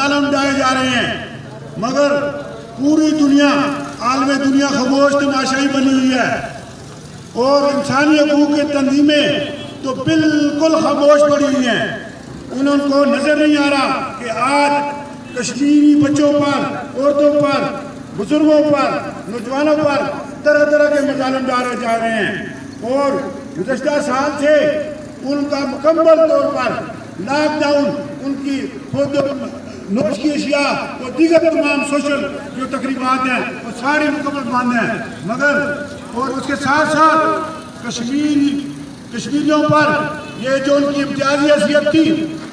مظالم ڈائے جا رہے ہیں، مگر پوری دنیا عالم دنیا خاموش تماشائی بنی ہوئی ہے، اور انسانی حقوق کی تنظیمیں تو بالکل خاموش پڑی ہوئی ہیں۔ انہوں کو نظر نہیں آ رہا کہ آج کشمیری بچوں پر، عورتوں پر، بزرگوں پر، نوجوانوں پر طرح طرح کے مظالم ڈالے جا رہے ہیں، اور گزشتہ سال سے ان کا مکمل طور پر لاک ڈاؤن، ان کی خود نوش کی اشیاء اور دیگر تمام سوشل جو تقریبات ہیں وہ ساری مکمل بند ہیں، مگر اور اس کے ساتھ ساتھ کشمیریوں پر یہ جو ان کی امتیازی حیثیت تھی،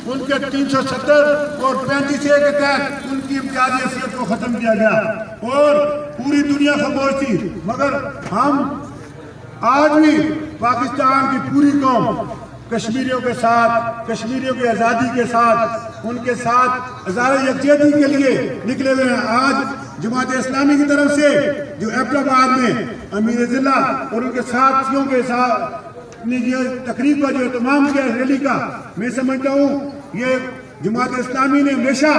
ان کے 370 اور 35A کے تحت ان کی امتیازی حیثیت کو ختم کیا گیا اور پوری دنیا خاموش تھی، مگر ہم آج بھی پاکستان کی پوری قوم کشمیریوں کے ساتھ، کشمیریوں کی آزادی کے ساتھ، ان کے ساتھ ہزارہ یکجہتی کے لیے نکلے ہوئے ہیں۔ آج جماعت اسلامی کی طرف سے جو ایبٹ آباد میں امیر ضلع اور ان کے ساتھیوں کے ساتھ یہ تقریب کا جو اہتمام کیا ریلی کا، میں سمجھتا ہوں یہ جماعت اسلامی نے ہمیشہ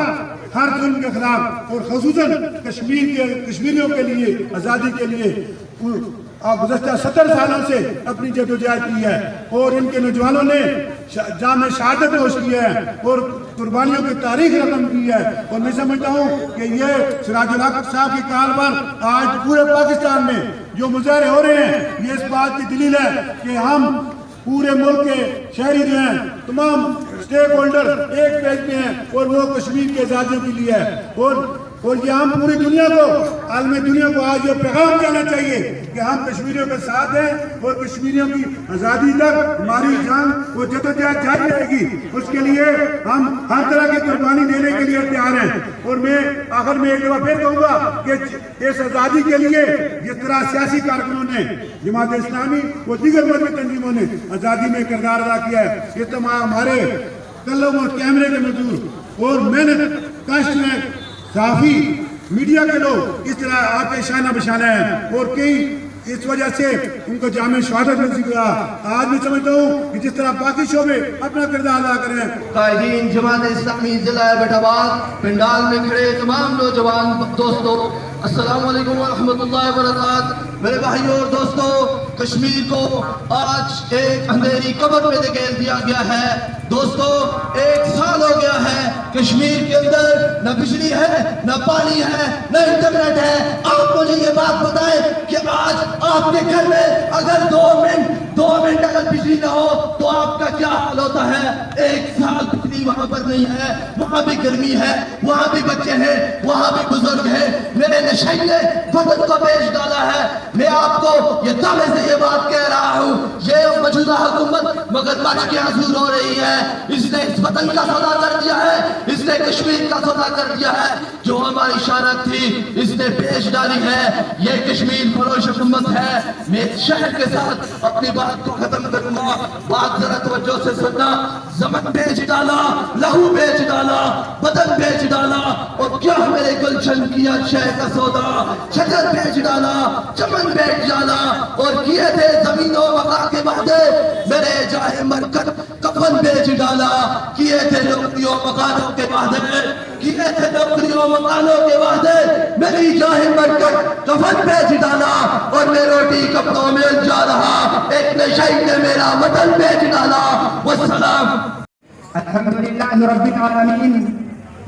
ہر ظلم کے خلاف اور خصوصاً کشمیریوں کے لیے، آزادی کے لیے گزشتہ 70 سالوں سے اپنی جدوجہد کی ہے، اور ان کے نوجوانوں نے جام شہادت نوش کیا ہے اور قربانیوں کی تاریخ رقم کی ہے، اور میں سمجھتا ہوں کہ یہ سراج الحق صاحب کی کال پر آج پورے پاکستان میں جو مظاہرے ہو رہے ہیں، یہ اس بات کی دلیل ہے کہ ہم پورے ملک کے شہری جو ہیں، تمام سٹیک ہولڈر ایک پیج پہ ہیں، اور وہ کشمیر کے آزادیوں کے لیے ہے، اور یہ ہم پوری دنیا کو، عالم دنیا کو آج یہ پیغام دینا چاہیے کہ ہم کشمیریوں کے ساتھ ہیں، اور کشمیریوں کی آزادی تک ہماری جان وہ جدوجہد جاری رہے گی، اس کے لیے ہم ہر طرح کی قربانی دینے کے لیے تیار ہیں۔ اور میں آخر میں ایک دفعہ پھر کہوں گا کہ اس آزادی کے لیے جس طرح سیاسی کارکنوں نے، جماعت اسلامی اور دیگر مذہبی تنظیموں نے آزادی میں کردار ادا کیا ہے، اس طرح ہمارے قلم اور کیمرے کے مزدور اور محنت کش ہیں، صحافی، میڈیا کے لوگ اس طرح آپ کے شانہ بشانہ ہیں، اور کئی اس وجہ سے ان کو جامع شہادت نصیب ہوا۔ آج میں سمجھتا ہوں کہ جس طرح باقی شعبے اپنا کردار ادا کریں۔ قائدین جماعت اسلامی ضلع ایبٹ آباد، پنڈال میں کھڑے تمام نوجوان دوستوں، السلام علیکم ورحمۃ اللہ وبرکاتہ۔ میرے بھائیوں اور دوستوں، کشمیر کو آج ایک اندھیری قبر میں دھکیل دیا گیا ہے۔ دوستو، 1 سال ہو گیا ہے کشمیر کے اندر نہ بجلی ہے، نہ پانی ہے، نہ انٹرنیٹ ہے۔ آپ مجھے یہ بات بتائیں کہ آج آپ کے گھر میں اگر 2 منٹ اگر بجلی نہ ہو تو آپ کا کیا حال ہوتا ہے؟ 1 سال بجلی وہاں پر نہیں ہے، وہاں بھی گرمی ہے، وہاں بھی بچے ہیں، وہاں بھی بزرگ ہیں۔ میرے نشئی نے وطن کو بیچ ڈالا ہے۔ میں آپ کو یہ دعوے سے یہ بات کہہ رہا ہوں، یہ موجودہ حکومت مگرمچھ کی حضور ہو رہی ہے۔ اس نے اس وطن کا سودا کر دیا ہے، اس نے کشمیر کا سودا کر دیا ہے۔ جو ہماری شانت تھی اس نے بیچ ڈالی ہے۔ یہ کشمیر فروش حکومت ہے۔ میں اس شہر کے ساتھ اپنی بات کو ختم کروں گا، بات ذرا توجہ سے سننا۔ زمن بیچ ڈالا، لہو بیچ ڈالا، بدن بیچ ڈالا، اور کیا میرے گلشن کیا شہر کا سودا؟ شجر بیچ ڈالا، چمن بیچ ڈالا، اور کیے تھے زمین و وقع کے وعدے، میرے جاہ مرکت کفن بیچ ڈالا۔ کیے تھے نوکریوں مکانوں کے وعدے، کیے تھے نوکریوں مکانوں کے وعدے، میری جاہ مرکت کفن بیچ ڈالا، اور میں روٹی کپڑوں میں جا رہا، ایک نشئی نے میرا وطن بیچ ڈالا۔ والسلام۔ الحمدللہ رب العالمین،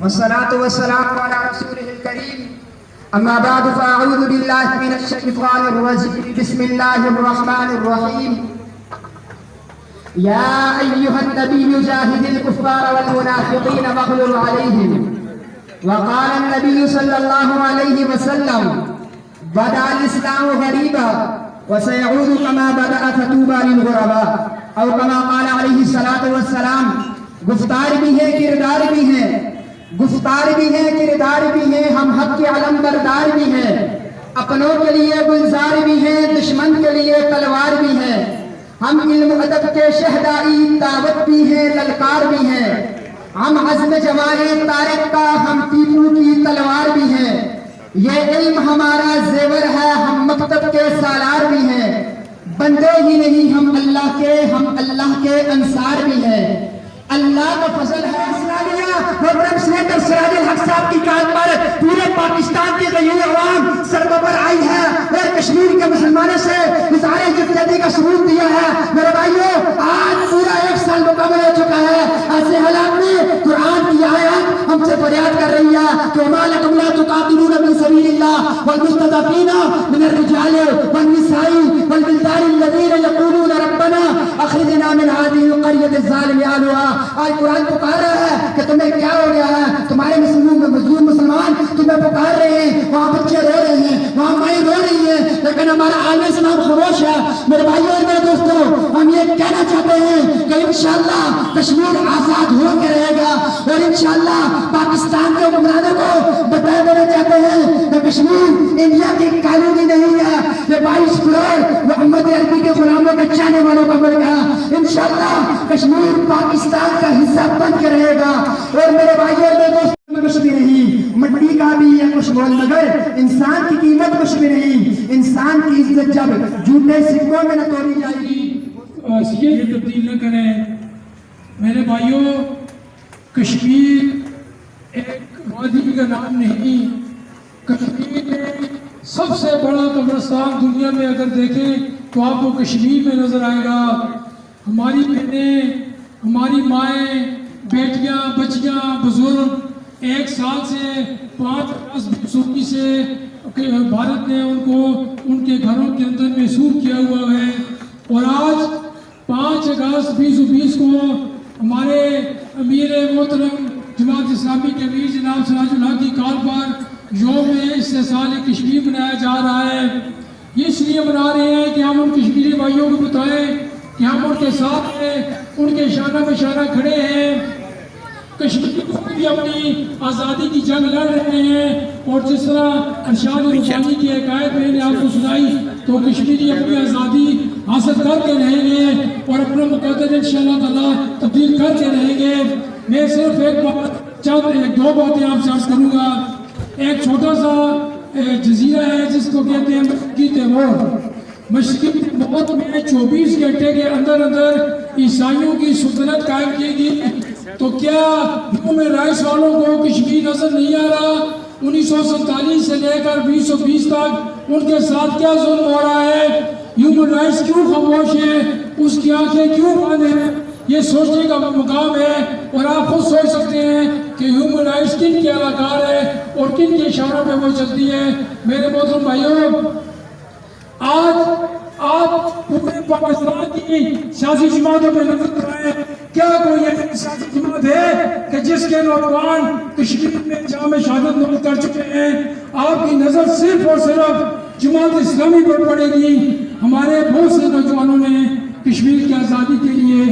والصلاة والسلام علی رسولہ الکریم، اما بعد فاعوذ باللہ من الشیطان الرجیم، بسم اللہ الرحمن الرحیم۔ یا ایہا النبی جاہد الکفار والمنافقین واغلظ علیہم۔ وقال النبی صلی اللہ علیہ وسلم، بدأ الاسلام غریبا وسيعود كما بدأ فتوبى للغرباء، او كما قال علیہ الصلاۃ والسلام۔ گفتار بھی ہے، کردار بھی ہے، گفتار بھی ہے، کردار بھی ہے، ہم حق کے علم بردار بھی ہیں، اپنوں کے لیے گلزار بھی ہیں، دشمن کے لیے تلوار بھی ہیں، ہم علم ادب کے شہدائی، دعوت بھی ہیں، للکار بھی ہیں، ہم عزم جوارے طارق کا، ہم ٹیپو کی تلوار بھی ہیں، یہ علم ہمارا زیور ہے، ہم مکتب کے سالار بھی ہیں، بندے ہی نہیں ہم اللہ کے انصار بھی ہیں۔ اللہ کا فضل ہے اسلامیہ، سینیٹر سراج الحق صاحب کی کال پر پورے پاکستان کی غیور عوام سرببر آئی ہے اور کشمیر کے مسلمانوں سے اظہار یکجہتی کا ثبوت دیا ہے. میرے بھائیو آج پورا 1 سال مکمل ہو چکا ہے. ایسے حالات میں قرآن کی آیات ہم سے فریاد کر رہی ہے کہ وَمَا لَكُمْ لَا تُقَاتِلُونَ فِي سَبِيلِ اللَّهِ وَالْمُسْتَضْعَفِينَ مِنَ الرِّجَالِ وَالنِّسَاءِ وَالْوِلْدَانِ الَّذِينَ يَقُولُونَ رَبَّنَا أَخْرِجْنَا مِنْ هَذِهِ الْقَرْيَةِ الظَّالِمِ أَهْلُهَا. آج قرآن پکار رہا ہے کہ تمہیں کیا ہو گیا ہے, تمہارے مظلوم مسلمان تمہیں پکار رہے ہیں, وہاں بچے رو رہے ہیں, وہاں مائیں رو رہی ہیں, لیکن ہمارا عالم اسلام خاموش ہے. میرے بھائیوں اور میرے دوستوں, ہم یہ کہنا چاہتے ہیں کہ انشاءاللہ کشمیر آزاد ہو کے رہے گا اور انشاءاللہ پاکستان کے حکمرانوں کو بتا دینا چاہتے ہیں کہ کشمیر انڈیا کی کالونی نہیں ہے, یہ 22 کروڑ محمد عربی کے غلاموں کے چاہنے والوں کا ملک ہے. انشاءاللہ کشمیر پاکستان کا حصہ بن کے رہے گا. اور میرے بھائیوں اور میرے دوستوں, کچھ بھی نہیں, مٹی کا بھی ہے کچھ مول, مگر انسان کی قیمت کچھ بھی نہیں. انسان کی عزت جب جھوٹے سکوں میں نہ توڑی جائے گی. یہ تبدیل نہ کریں. میرے بھائیوں, کشمیر ایک وادی کا نام نہیں. کشمیر میں سب سے بڑا قبرستان دنیا میں اگر دیکھیں تو آپ کو کشمیر میں نظر آئے گا. ہماری بہنیں, ہماری مائیں, بیٹیاں, بچیاں, بزرگ 1 سال سے 5 اگست 2019 سے بھارت نے ان کو ان کے گھروں کے اندر محصور کیا ہوا ہے. اور آج 5 اگست 2020 کو ہمارے امیر محترم جماعت اسلامی کے امیر جناب سراج الحق کی کال پر یوم استحصال کشمیر منایا جا رہا ہے. یہ اس لیے منا رہے ہیں کہ ہم ان کشمیری بھائیوں کو بتائیں کہ ہم ان کے ساتھ ہیں, ان کے شانہ بہ شانہ کھڑے ہیں. کشمیر بھی اپنی آزادی کی جنگ لڑ رہے ہیں, اور جس طرح ارشاد ربانی کی عقائد میں نے آپ کو سنائی تو کشمیری اپنی آزادی حاصل کر کے رہیں گے اور اپنا مقدر انشاءاللہ تعالیٰ تبدیل کر کے رہیں گے. میں صرف ایک دو باتیں آپ سے عرض کروں گا. ایک چھوٹا سا جزیرہ ہے جس کو کہتے ہیں مشرقی تیمور. مشرقی تیمور میں 24 گھنٹے کے اندر عیسائیوں کی سلطنت قائم کی گئی. تو کیا ہیومن رائٹس والوں کو کشمیر نظر نہیں آ رہا؟ 1947 سے لے کر 2020 تک ان کے ساتھ کیا ظلم ہو رہا ہے؟ ہیومن رائٹس کیوں خاموش ہے؟ اس کی آنکھیں کیوں بند ہیں؟ یہ سوچنے کا مقام ہے. اور آپ خود سوچ سکتے ہیں کہ ہیومن رائٹس کن کے علاقار ہے اور کن کے اشاروں پہ وہ چلتی ہے. میرے محترم بھائیوں, آج آپ پورے پاکستان کی سیاسی جماعتوں پہ نظر کرائیں, کیا کوئی ایسی سیاسی جماعت ہے کہ جس کے نوجوان کشمیر میں جام شہادت نوش کر چکے ہیں؟ آپ کی نظر صرف اور صرف جماعت اسلامی پر پڑے گی. ہمارے بہت سے نوجوانوں نے کشمیر کی آزادی کے لیے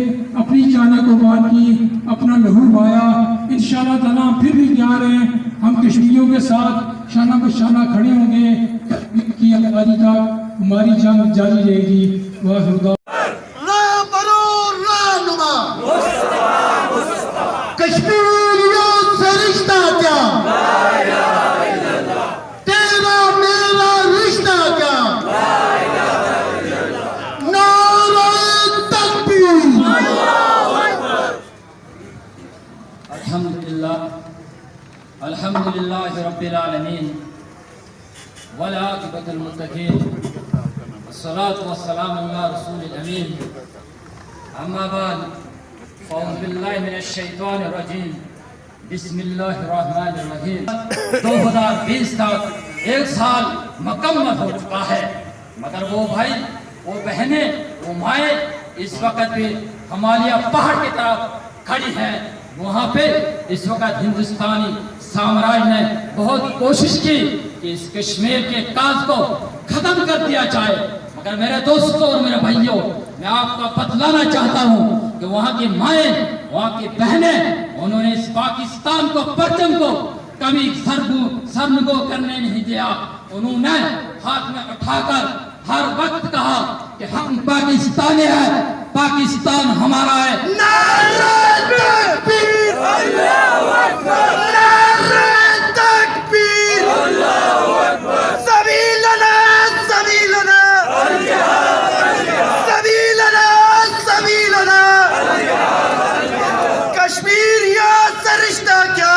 اپنی جانیں قربان کی, اپنا لہو بہایا. انشاءاللہ تعالیٰ ہم پھر بھی تیار ہیں, ہم کشمیریوں کے ساتھ شانہ بہ شانہ کھڑے ہوں گے. کشمیر کی آزادی تک ہماری جنگ جاری رہے گی. واخر دعوانا کشمیریوں سے رشتہ کیا, تیرا میرا رشتہ کیا, نعرہ تکبیر. الحمدللہ رب العالمین والعاقبۃ للمتقین والصلاة والسلام علی رسول الامین. اما بعد فاعوذ باللہ من الشیطان الرجیم, بسم اللہ الرحمن الرحیم. 2020 تک 1 سال مکمل ہو چکا ہے, مگر وہ بھائی, وہ بہنیں, وہ مائیں اس وقت بھی ہمالیہ پہاڑ کی طرف کھڑی ہیں. وہاں پہ اس وقت ہندوستانی سامراج نے بہت کوشش کی کہ اس کشمیر کے کاج کو ختم کر دیا جائے. مگر میرے دوستوں اور میرے بھائیوں, میں آپ کو بتلانا چاہتا ہوں کہ وہاں کی مائیں, وہاں کی بہنیں, انہوں نے اس پاکستان کو, پرچم کو کبھی سرنگو کرنے نہیں دیا. انہوں نے ہاتھ میں اٹھا کر ہر وقت کہا کہ ہم پاکستانی ہیں, پاکستان ہمارا ہے. نعرہ تکبیر, اللہ اکبر, نعرہ تکبیر, اللہ اکبر. سبیلنا سبیلنا, سبیلنا سبیلنا. کشمیریوں سے رشتہ کیا,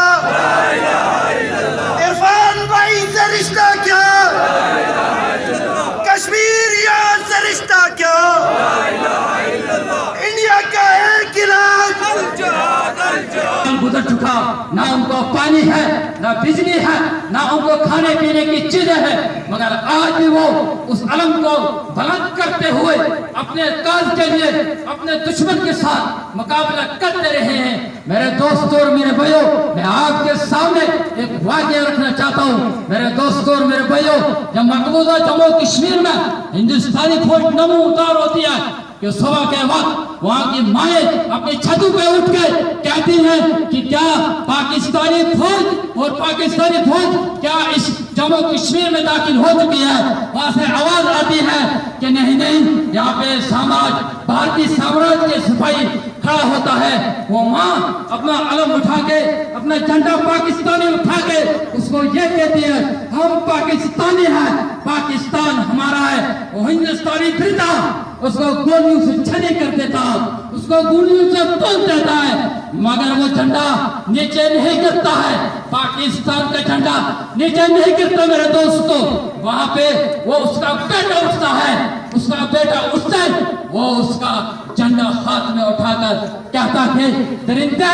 ان کو پانی ہے، نہ بجلی ہے، نہ ان کو کھانے پینے کی چیزیں ہیں، مگر آج بھی وہ اس علم کو بلند کرتے ہوئے اپنے کاز کے لیے اپنے دشمن کے ساتھ مقابلہ کرتے رہے ہیں۔ میرے دوستوں اور میرے بھائیوں، میں آپ کے سامنے ایک واقعہ رکھنا چاہتا ہوں۔ میرے دوستوں اور میرے بھائیوں، جب مقبوضہ جموں کشمیر میں ہندوستانی فوج نمو اتار ہوتی ہے کہ صبح کے وقت وہاں کی مائیں اپنی چھتوں پہ اٹھ کے کہتی ہیں کہ کیا پاکستانی فوج اور پاکستانی فوج کیا اس جموں کشمیر میں داخل ہو چکی ہے؟ وہاں سے آواز آتی ہے کہ نہیں نہیں، یہاں پہ بھارتی سامراج کے سپاہی کھڑا ہوتا ہے۔ وہ ماں اپنا علم اٹھا کے، اپنا جھنڈا پاکستانی اٹھا کے اس کو یہ کہتی ہے ہم پاکستانی ہیں، پاکستان ہمارا ہے۔ وہ ہندوستانی پھرتا اس کو گولیوں سے چھنی کر دیتا، اس کو گولیوں سے توڑ دیتا ہے، مگر وہ جھنڈا نیچے نہیں گرتا ہے۔ پاکستان کا جھنڈا نیچے نہیں گرتا میرے دوستو۔ وہاں پہ وہ اس کا بیٹا اٹھتا ہے، اس کا بیٹا اٹھتا ہے، وہ اس کا جھنڈا ہاتھ میں اٹھا کر کہتا کہ درندے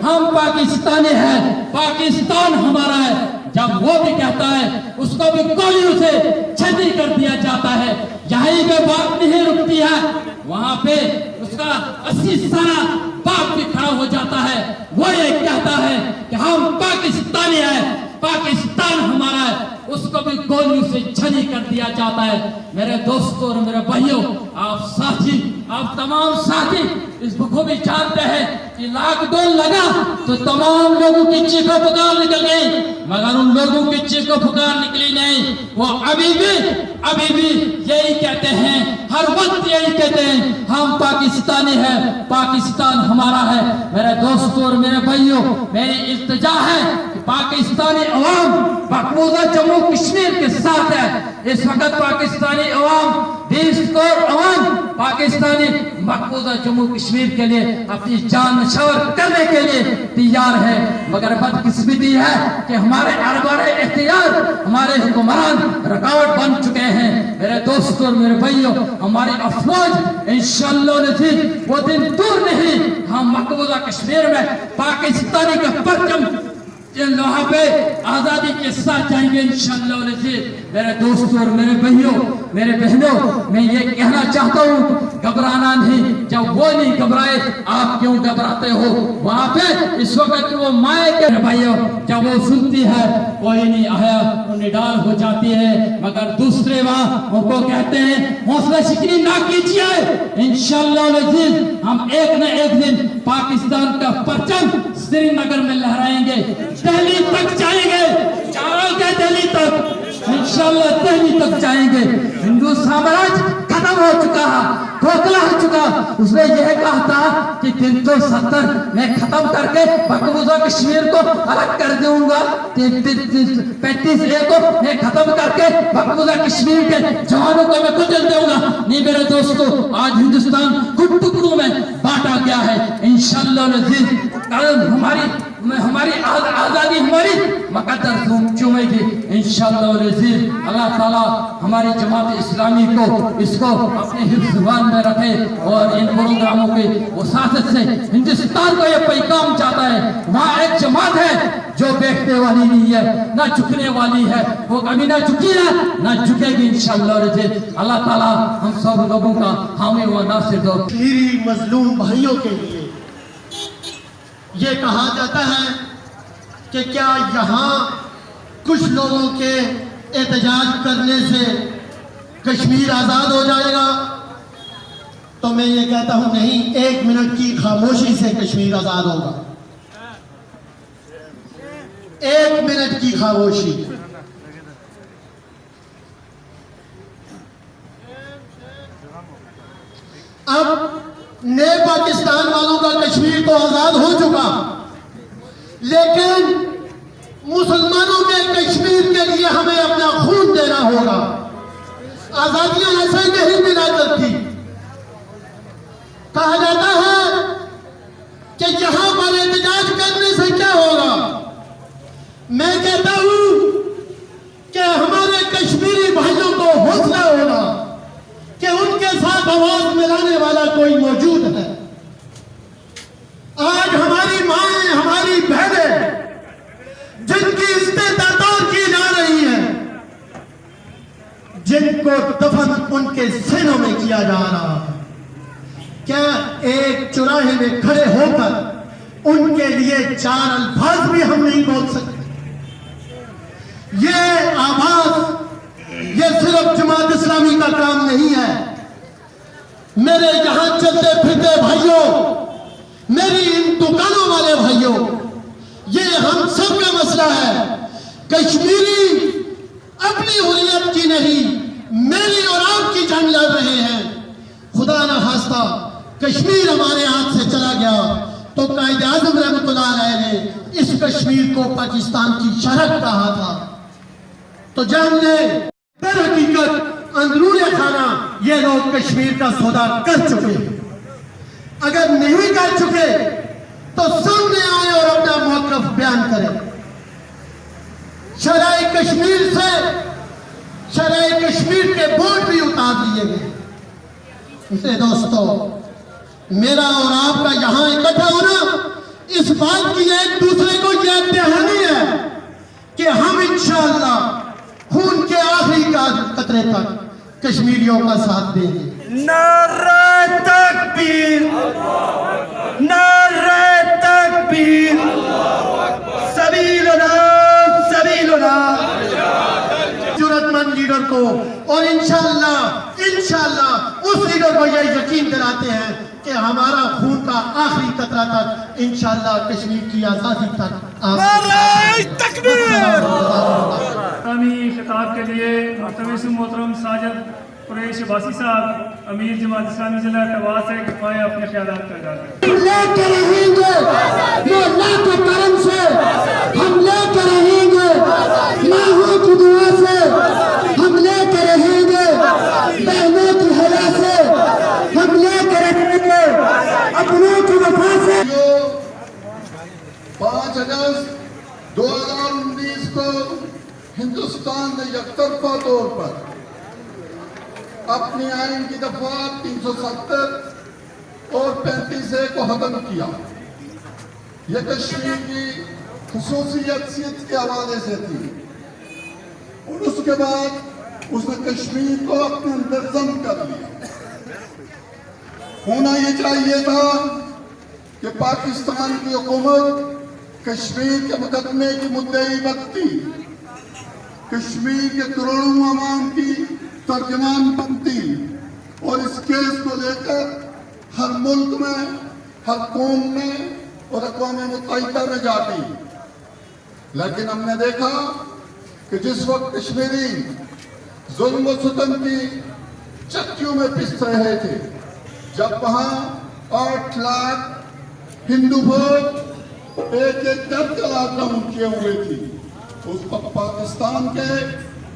ہم پاکستانی ہیں، پاکستان ہمارا ہے۔ جب وہ بھی کہتا ہے اس کو بھی گولیوں سے چھنی کر دیا جاتا ہے۔ یہیں پہ بات نہیں رکتی ہے، وہاں پہ اس کا 80 سالہ باپ بھی کھڑا ہو جاتا ہے۔ وہ یہ کہتا ہے کہ ہم پاکستانی ہیں، پاکستان ہمارا ہے، اس کو بھی گولیوں سے چھنی کر دیا جاتا ہے۔ میرے دوستوں اور میرے بھائیوں، آپ ساتھی، آپ تمام ساتھی اس بخوبی جانتے ہیں کہ لاک ڈاؤن لگا تو تمام لوگوں کی چیخ و پکار نکل گئی، مگر ان لوگوں کی چیخ و پکار نکلی نہیں۔ وہ ابھی بھی یہی کہتے ہیں، ہر وقت یہی کہتے ہیں ہم پاکستانی ہیں، پاکستان ہمارا ہے۔ میرے دوستوں اور میرے بھائیوں، میری التجا ہے کہ پاکستانی عوام مقبوضہ جموں کشمیر کے ساتھ ہے۔ اس وقت پاکستانی عوام 20 کروڑ عوام پاکستانی مقبوضہ جموں کشمیر کے لیے اپنی جان نچھاور کرنے کے لیے تیار ہے، مگر بدقسمتی ہے کہ ہمارے ارباب اختیار، ہمارے حکمران رکاوٹ بن چکے ہیں۔ میرے دوستوں اور میرے بھائیوں، ہماری افواج انشاءاللہ العزیز وہ دن دور نہیں، ہم مقبوضہ کشمیر میں پاکستانی کا پرچم وہاں پہ آزادی کے ساتھ جائیں گے انشاءاللہ العزیز۔ میرے دوستوں اور میرے بھائیوں، میرے بہنوں، میں یہ کہنا چاہتا ہوں گھبرانا نہیں۔ جب وہ نہیں گھبرائے آپ کیوں گھبراتے ہو؟ وہاں پہ اس وقت وہ مائیں کے بھائیوں جب وہ سنتی ہے کوئی نہیں آیا وہ نڈال ہو جاتی ہے، مگر دوسرے وہاں ان کو کہتے ہیں حوصلہ شکنی نہ کیجیے، انشاءاللہ العزیز ہم ایک نہ ایک دن پاکستان کا پرچم سری نگر میں لہرائیں گے، دہلی تک جائیں گے، جاؤ گے دہلی تک، انشاءاللہ دہلی تک جائیں گے۔ ہندو سامراج ختم ہو چکا ہے، کھوکھلا ہو چکا۔ اس نے یہ کہا تھا کہ 370 میں ختم کر کے مقبوضہ کشمیر کو الگ کر دوں گا، 35 کو میں ختم کر کے مقبوضہ کشمیر کے جوانوں کو میں کچل دوں گا۔ نہیں میرے دوستو، آج ہندوستان کچھ ٹکڑوں میں بانٹا گیا ہے۔ انشاءاللہ العزیز ہماری آزادی ہماری مقدر چومے گی انشاءاللہ العزیز۔ اللہ تعالیٰ ہماری جماعت اسلامی کو اس کو اپنے حفظ زبان میں رکھے اور ان پروگراموں کی وساطت سے ہندوستان کو یہ پیغام چاہتا ہے، وہاں ایک جماعت ہے جو بیٹھنے والی نہیں ہے، نہ جھکنے والی ہے، وہ کبھی نہ جھکی ہے نہ جھکے گی انشاءاللہ العزیز۔ اللہ تعالیٰ ہم سب لوگوں کا حامی و ناصر ہو۔ میری مظلوم بھائیوں کے لیے یہ کہا جاتا ہے کہ کیا یہاں کچھ لوگوں کے احتجاج کرنے سے کشمیر آزاد ہو جائے گا؟ تو میں یہ کہتا ہوں نہیں، 1 منٹ کی خاموشی سے کشمیر آزاد ہوگا۔ 1 منٹ کی خاموشی۔ اب نئے پاکستان والوں کا کشمیر تو آزاد ہو چکا، لیکن مسلمانوں کے کشمیر کے لیے ہمیں اپنا خون دینا ہوگا۔ آزادیاں ایسے نہیں ملا کرتی۔ کہا جاتا ہے کہ یہاں پر احتجاج کرنے سے کیا ہوگا؟ میں کہتا ہوں کہ ہمارے کشمیری بھائیوں کو حوصلہ ہوگا کہ ان کے ساتھ آواز ملانے والا کوئی موجود ہے۔ آج ہماری مائیں، ہماری بہنیں ان کے سینوں میں کیا جا رہا ہے. کیا ایک چوراہے میں کھڑے ہو کر ان کے لیے 4 الفاظ بھی ہم نہیں بول سکتے؟ یہ آواز یہ صرف جماعت اسلامی کا کام نہیں ہے. میرے یہاں چلتے پھرتے بھائیوں، میری ان دکانوں والے بھائیوں، یہ ہم سب کا مسئلہ ہے. کشمیری اپنی حریت کی نہیں، میری اور آپ کی جنگ لڑ رہے ہیں. خدا نہ خواستہ کشمیر ہمارے ہاتھ سے چلا گیا تو قائد اعظم رحمۃ اللہ علیہ نے اس کشمیر کو پاکستان کی شرح کہا تھا. تو جان لے در حقیقت اندرون خانہ یہ لوگ کشمیر کا سودا کر چکے. اگر نہیں کر چکے تو سامنے آئے اور اپنا موقف بیان کریں. شرح کشمیر سے شرح کشمیر کے بورڈ بھی اتار دیے گئے. اسے دوستو، میرا اور آپ کا یہاں اکٹھا ہونا اس بات کی ایک دوسرے کو یہ دہانی ہے کہ ہم انشاءاللہ خون کے آخری قطرے تک کشمیریوں کا ساتھ دیں گے. نعرہ تکبیر، نعرہ تکبیر، سبیلنا سبیلنا. جرأت مند لیڈر کو اور انشاءاللہ اس لیڈر کو یہ یقین دلاتے ہیں کہ ہمارا خون کا آخری قطرہ تک انشاءاللہ کشمیر کی آزادی تک. نعرہ تکبیر. مقامی خطاب کے لیے محترم محترم ساجد قریش عباسی صاحب امیر جماعت اسلامی ضلع اٹھوا سے کرپائیں اپنے خیالات کا اظہار کریں. ہم لے کے رہیں گے یہ اللہ کے کرم سے، ہم لے کے رہیں گے ماہوں کی دعا سے، ہم لے کے رہیں گے بہنوں کی حیا سے، ہم لے کے رہیں گے اپنوں کی وفا سے. 5 اگست 2019 کو ہندوستان نے یکطرفہ طور پر اپنی آئین کی دفعہ 370 اور 35A کو ختم کیا. یہ کشمیر کی خصوصی حیثیت کے حوالے سے تھی اور اس کے بعد اس نے کشمیر کو اپنے اندر ضم کر لیا. ہونا یہ چاہیے تھا کہ پاکستان کی حکومت کشمیر کے مقدمے کی مدعی بنتی، کشمیر کے کروڑوں عوام کی ترجمان بنتی اور اس کیس کو لے کر ہر ملک میں، ہر قوم میں اور اقوام متحدہ میں جاتی. لیکن ہم نے دیکھا کہ جس وقت کشمیری ظلم و ستم کی چکیوں میں پس رہے تھے، جب وہاں 8 لاکھ ہندو فوج ایک ڈر کا لاک ڈاؤن کیے ہوئے تھی، اس وقت پاکستان کے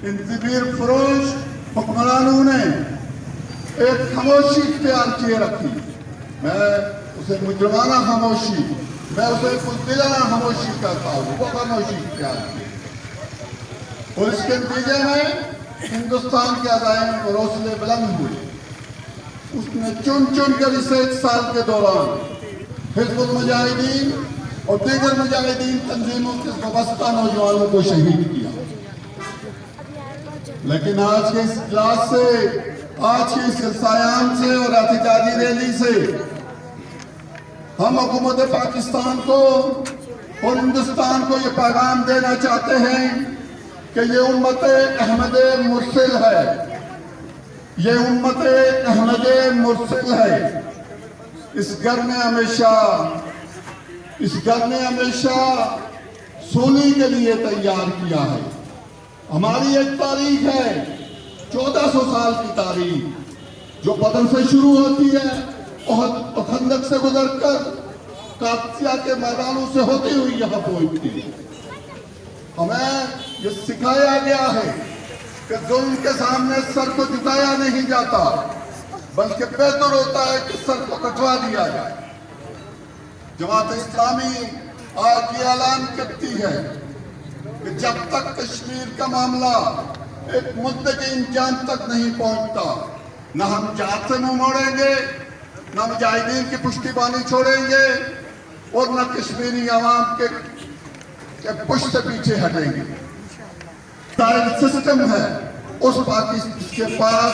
انتظیر فروش حکمرانوں نے ایک خاموشی اختیار کیے رکھی. میں اسے مجرمانہ خاموشی، میں اسے بزدلانہ خاموشی کہتا ہوں. وہ خاموشی اختیار کی اور اس کے نتیجے میں ہندوستان کے عزائم اور حوصلے بلند ہوئے. اس نے چن کر اسے 1 سال کے دوران حزب المجاہدین اور دیگر مجاہدین تنظیموں کے وابستہ نوجوانوں کو شہید کیا. لیکن آج کے اس اجلاس سے، آج کے اس سایان سے اور احتجاجی ریلی سے ہم حکومت پاکستان کو اور ہندوستان کو یہ پیغام دینا چاہتے ہیں کہ یہ امت احمد مرسل ہے، یہ امت احمد مرسل ہے. اس گھر نے ہمیشہ سونے کے لیے تیار کیا ہے. ہماری ایک تاریخ ہے 1400 سال کی تاریخ جو بدر سے شروع ہوتی ہے، احد و خندق سے گزر کر قادسیہ کے میدانوں سے ہوتی ہوئی یہاں پہنچتی ہے. ہمیں یہ سکھایا گیا ہے کہ ظلم کے سامنے سر کو جھکایا نہیں جاتا، بلکہ بہتر ہوتا ہے کہ سر کو کٹوا دیا جائے. جماعت اسلامی آج یہ اعلان کرتی ہے کہ جب تک کشمیر کا معاملہ ایک مدعے کے انجام تک نہیں پہنچتا، نہ ہم جہاد سے منہ موڑیں گے، نہ مجاہدین کی پشتیبانی چھوڑیں گے اور نہ کشمیری عوام کے پشت سے پیچھے ہٹیں گے. سسٹم ہے اس کے پاس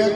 1